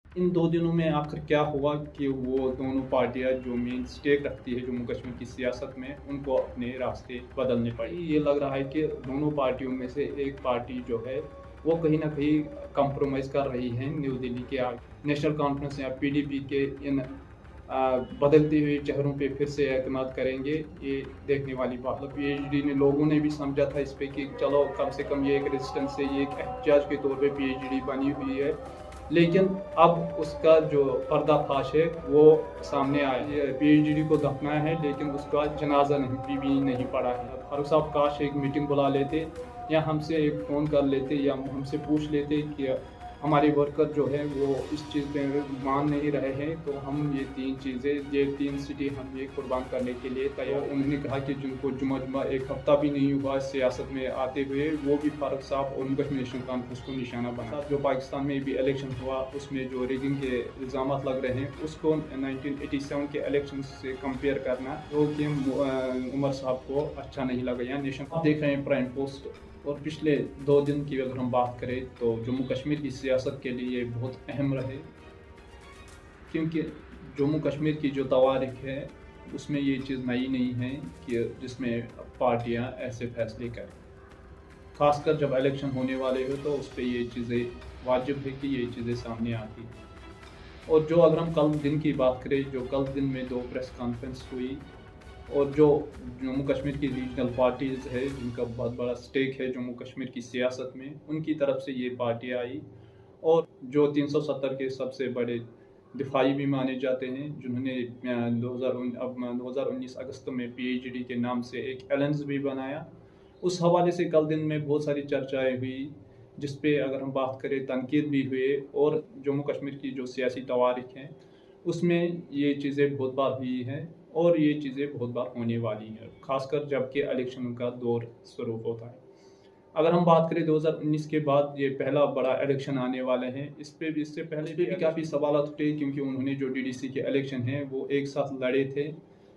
इन 2 दिनों में आखिर क्या हुआ कि वो दोनों पार्टियाँ जो मेन स्टेक रखती है जम्मू कश्मीर की सियासत में, उनको अपने रास्ते बदलने पड़े। ये लग रहा है कि दोनों पार्टियों में से एक पार्टी जो है, वो कहीं न कहीं कॉम्प्रोमाइज़ कर रही है न्यू दिल्ली के नेशनल कॉन्फ्रेंस या पीडीपी के इन बदलते हुए चेहरों पे फिर से एतमाद करेंगे, ये देखने वाली बात है। पीएचडी ने लोगों ने भी समझा था इस पे कि चलो कम से कम ये एक रेजिस्टेंस है, ये एक एहतिजाज के तौर पे पीएचडी बनी हुई है। लेकिन अब उसका जो पर्दाफाश है वो सामने आया है। पीएचडी को दफनाया है लेकिन उसका जनाजा भी नहीं पड़ा है। फारूक साहब काश एक मीटिंग बुला लेते या हमसे एक फ़ोन कर लेते या हमसे पूछ लेते कि हमारे वर्कर जो है वो इस चीज़ पे मान नहीं रहे हैं, तो हम ये 3 चीज़ें, ये 3 सिटी हम ये कुर्बान करने के लिए तैयार। उन्होंने कहा कि जिनको जुमा एक हफ्ता भी नहीं हुआ सियासत में आते हुए, वो भी फारूक साहब और कश्मीर नेशनल कॉन्फ्रेंस को निशाना बना। जो पाकिस्तान में भी इलेक्शन हुआ उसमें जो रिगिंग के इल्ज़ाम लग रहे हैं, उसको 1987 के इलेक्शन से कंपेयर करना, जो कि उमर साहब को अच्छा नहीं लगा। या नेशन आप देख रहे हैं प्राइम पोस्ट। और पिछले 2 दिन की अगर हम बात करें तो जम्मू कश्मीर की सियासत के लिए बहुत अहम रहे, क्योंकि जम्मू कश्मीर की जो तवारीख है उसमें ये चीज़ नई नहीं है कि जिसमें पार्टियां ऐसे फैसले करें। खासकर जब इलेक्शन होने वाले हो तो उस पर ये चीज़ें वाजिब है कि ये चीज़ें सामने आती हैं। और जो अगर हम कल दिन की बात करें, जो कल दिन में 2 प्रेस कॉन्फ्रेंस हुई, और जो जम्मू कश्मीर की रीजनल पार्टीज़ है जिनका बहुत बड़ा स्टेक है जम्मू कश्मीर की सियासत में, उनकी तरफ से ये पार्टियाँ आई। और जो 370 के सबसे बड़े दिफाई भी माने जाते हैं, जिन्होंने 2019 अगस्त में पीएचडी के नाम से एक एलायंस भी बनाया, उस हवाले से कल दिन में बहुत सारी चर्चाएं हुई, जिस पे अगर हम बात करें तनकीद भी हुए। और जम्मू कश्मीर की जो सियासी तवारीख हैं उसमें ये चीज़ें बहुत बार हुई हैं और ये चीज़ें बहुत बार होने वाली हैं, खासकर जबकि इलेक्शन का दौर शुरू होता है। अगर हम बात करें 2019 के बाद ये पहला बड़ा इलेक्शन आने वाले हैं, इस पे भी इससे पहले भी काफ़ी सवाल उठे, क्योंकि उन्होंने जो डीडीसी के इलेक्शन हैं वो एक साथ लड़े थे।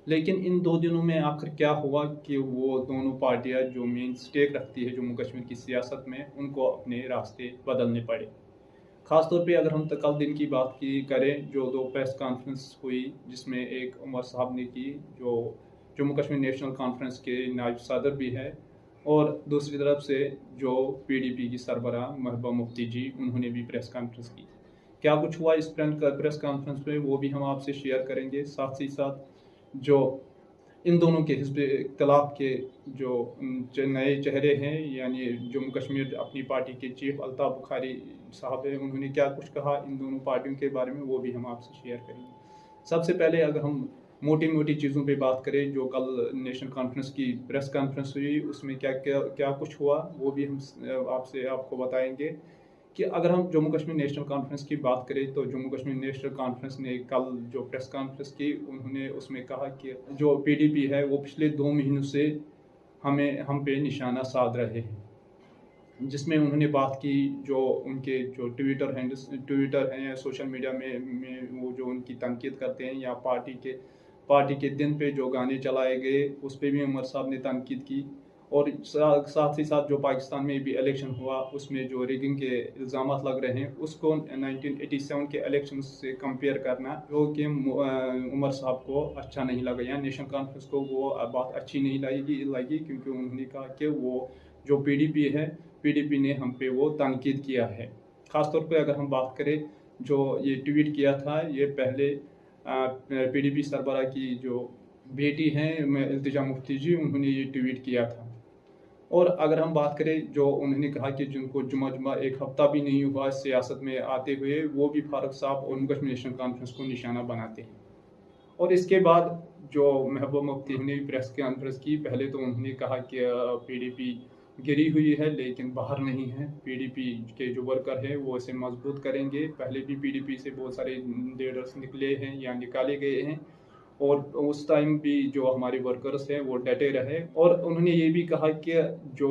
लेकिन इन 2 दिनों में आखिर क्या हुआ कि वो दोनों पार्टियां जो मेन स्टेक रखती है जम्मू कश्मीर की सियासत में, उनको अपने रास्ते बदलने पड़े। ख़ास तौर पे अगर हम कल दिन की बात की करें, जो 2 प्रेस कॉन्फ्रेंस हुई, जिसमें एक उमर साहब ने की, जो जम्मू कश्मीर नेशनल कॉन्फ्रेंस के नायब सदर भी है, और दूसरी तरफ से जो पीडीपी की सरबराह महबूबा मुफ्ती जी, उन्होंने भी प्रेस कॉन्फ्रेंस की। क्या कुछ हुआ इस प्रेस कॉन्फ्रेंस में वो भी हम आपसे शेयर करेंगे। साथ ही साथ जो इन दोनों के हिस्ब इख्तलाफ के जो नए चेहरे हैं, यानी जम्मू कश्मीर अपनी पार्टी के चीफ अल्ताफ़ बुखारी साहब हैं, उन्होंने क्या कुछ कहा इन दोनों पार्टियों के बारे में, वो भी हम आपसे शेयर करेंगे। सबसे पहले अगर हम मोटी मोटी चीज़ों पे बात करें, जो कल नेशनल कॉन्फ्रेंस की प्रेस कॉन्फ्रेंस हुई उसमें क्या क्या क्या कुछ हुआ, वो भी हम आपको बताएंगे। कि अगर हम जम्मू कश्मीर नेशनल कॉन्फ्रेंस की बात करें तो जम्मू कश्मीर नेशनल कॉन्फ्रेंस ने कल जो प्रेस कॉन्फ्रेंस की, उन्होंने उसमें कहा कि जो पीडीपी है वो पिछले 2 महीनों से हम पे निशाना साध रहे हैं, जिसमें उन्होंने बात की जो उनके जो ट्विटर हैं या सोशल मीडिया में वो जो उनकी तनकीद करते हैं, या पार्टी के दिन पे जो गाने चलाए गए उस पर भी उमर साहब ने तनकीद की। और साथ ही साथ जो पाकिस्तान में भी इलेक्शन हुआ उसमें जो रिगिंग के इल्ज़ाम लग रहे हैं, उसको 1987 के इलेक्शन से कंपेयर करना, जो कि उमर साहब को अच्छा नहीं लगा, या नेशनल कॉन्फ्रेंस को वो बात अच्छी नहीं लगी, क्योंकि उन्होंने कहा कि वो जो पीडीपी है, पीडीपी ने हम पे वो तनकीद किया है। ख़ासतौर पे अगर हम बात करें, जो ये ट्वीट किया था, ये पहले पीडीपी सरबराह की जो बेटी हैं इल्तिजा मुफ्ती जी, उन्होंने ये ट्वीट किया था। और अगर हम बात करें, जो उन्होंने कहा कि जिनको जुमा एक हफ्ता भी नहीं हुआ सियासत में आते हुए, वो भी फारूक साहब और कश्मीर नेशनल कॉन्फ्रेंस को निशाना बनाते हैं। और इसके बाद जो महबूबा मुफ्ती ने प्रेस कॉन्फ्रेंस की, पहले तो उन्होंने कहा कि पीडीपी गिरी हुई है लेकिन बाहर नहीं है, पीडीपी के जो वर्कर हैं वो इसे मजबूत करेंगे। पहले भी पीडीपी से बहुत सारे लीडर्स निकले हैं या निकाले गए हैं, और उस टाइम भी जो हमारे वर्कर्स हैं वो डटे रहे। और उन्होंने ये भी कहा कि जो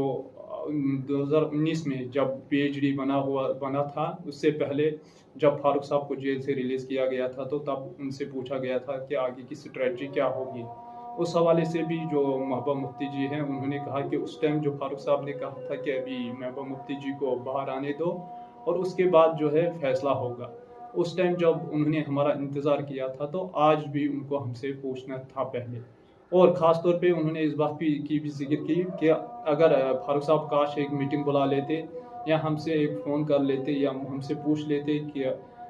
2019 में जब पीएचडी बना था, उससे पहले जब फारूक साहब को जेल से रिलीज़ किया गया था, तो तब उनसे पूछा गया था कि आगे की स्ट्रेटजी क्या होगी। उस हवाले से भी जो महबूबा मुफ्ती जी हैं, उन्होंने कहा कि उस टाइम जो फारूक साहब ने कहा था कि अभी महबूबा मुफ्ती जी को बाहर आने दो और उसके बाद जो है फैसला होगा। उस टाइम जब उन्होंने हमारा इंतज़ार किया था, तो आज भी उनको हमसे पूछना था पहले। और ख़ास तौर पे उन्होंने इस बात की भी ज़िक्र की कि अगर फारूक साहब काश एक मीटिंग बुला लेते या हमसे एक फ़ोन कर लेते या हमसे पूछ लेते कि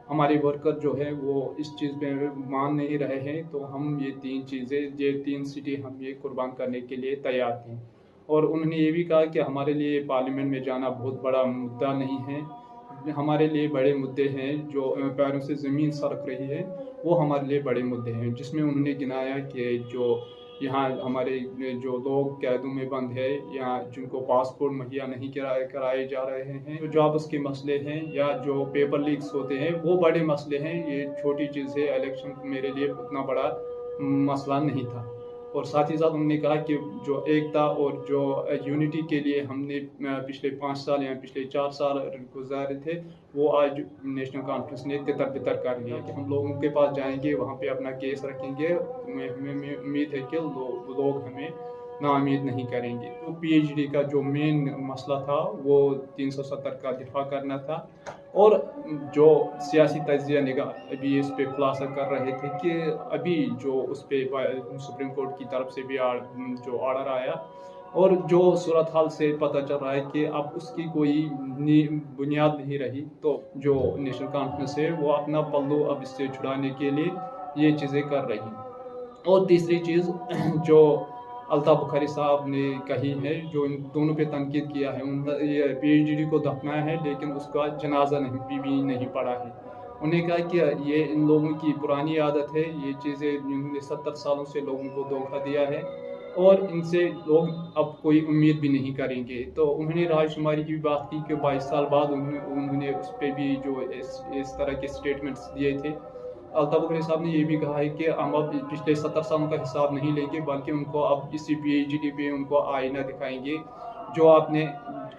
हमारे वर्कर जो है वो इस चीज़ पे मान नहीं रहे हैं, तो हम ये 3 चीज़ें, ये 3 सिटी हम ये कुर्बान करने के लिए तैयार थे। और उन्होंने ये भी कहा कि हमारे लिए पार्लियामेंट में जाना बहुत बड़ा मुद्दा नहीं है, हमारे लिए बड़े मुद्दे हैं जो पैरों से ज़मीन सरक रही है, वो हमारे लिए बड़े मुद्दे हैं। जिसमें उन्होंने गिनाया कि जो यहाँ हमारे जो लोग कैदों में बंद है या जिनको पासपोर्ट मुहैया नहीं कराए जा रहे हैं, जो जॉब्स के मसले हैं या जो पेपर लीक्स होते हैं, वो बड़े मसले हैं। ये छोटी चीज़ है, इलेक्शन मेरे लिए उतना बड़ा मसला नहीं था। और साथ ही साथ उन्होंने कहा कि जो एकता और जो यूनिटी के लिए हमने पिछले 5 साल या पिछले 4 साल गुजारे थे, वो आज नेशनल कॉन्फ्रेंस ने तितर-बितर कर लिया कि हम लोगों के पास जाएंगे, वहाँ पे अपना केस रखेंगे। हमें उम्मीद है कि लोग हमें नाउम्मीद नहीं करेंगे। तो पीएचडी का जो मेन मसला था वो 370 का दिफा करना था। और जो सियासी तज्ज़िया निगाह अभी इस पे खुलासा कर रहे थे कि अभी जो उस पे सुप्रीम कोर्ट की तरफ से भी जो ऑर्डर आया और जो सूरत हाल से पता चल रहा है कि अब उसकी कोई बुनियाद नहीं रही, तो जो नेशनल कॉन्फ्रेंस है वो अपना पल्लू अब इससे छुड़ाने के लिए ये चीज़ें कर रही। और तीसरी चीज़ जो अल्ताफ़ बुखारी साहब ने कही है, जो इन दोनों पे तनकीद किया है, ये पीएचडी को दफनाया है लेकिन उसका जनाजा भी नहीं पड़ा है। उन्हें कहा कि ये इन लोगों की पुरानी आदत है, ये चीज़ें इन्होंने 70 सालों से लोगों को धोखा दिया है और इनसे लोग अब कोई उम्मीद भी नहीं करेंगे। तो उन्होंने राजकुमारी की भी बात की कि 22 साल बाद उन्होंने उस पर भी जो इस तरह के स्टेटमेंट्स दिए थे। अल्ताफ़ बुखारी साहब ने ये भी कहा है कि हम अब पिछले 70 सालों का हिसाब नहीं लेंगे, बल्कि उनको अब इसी पीएचडी पे उनको आईना दिखाएंगे। जो आपने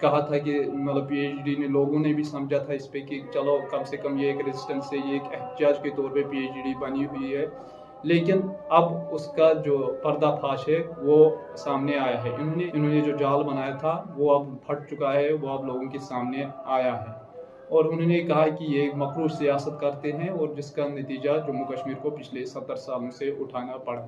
कहा था कि मतलब पीएचडी ने लोगों ने भी समझा था इस पे कि चलो कम से कम ये एक रेजिस्टेंस है, ये एक एहतिजाज के तौर पे पीएचडी बनी हुई है, लेकिन अब उसका जो पर्दाफाश है वो सामने आया है। इन्होंने जो जाल बनाया था वो अब फट चुका है, वो अब लोगों के सामने आया है। और उन्होंने कहा कि ये एक मकरूर सियासत करते हैं और जिसका नतीजा जम्मू कश्मीर को पिछले 70 सालों से उठाना पड़ा।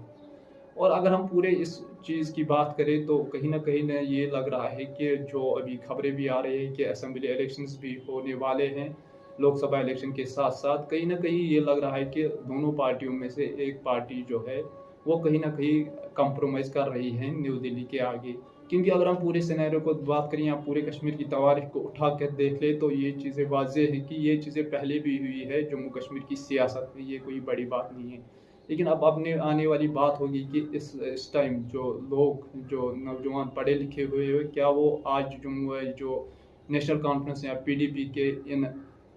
और अगर हम पूरे इस चीज़ की बात करें तो कहीं ना ये लग रहा है कि जो अभी खबरें भी आ रही हैं कि असेंबली इलेक्शंस भी होने वाले हैं लोकसभा इलेक्शन के साथ साथ, कहीं ना कहीं ये लग रहा है कि दोनों पार्टियों में से एक पार्टी जो है वो कहीं ना कहीं कंप्रोमाइज़ कर रही है न्यू दिल्ली के आगे। क्योंकि अगर हम पूरे सिनेरियो को बात करें या पूरे कश्मीर की तवारीख को उठा कर देख ले तो ये चीज़ें वाज़ेह हैं कि ये चीज़ें पहले भी हुई है जम्मू कश्मीर की सियासत में, ये कोई बड़ी बात नहीं है। लेकिन अब अपने आने वाली बात होगी कि इस टाइम जो लोग, जो नौजवान पढ़े लिखे हुए हैं, क्या वो आज जो नेशनल कॉन्फ्रेंस या पीडीपी के इन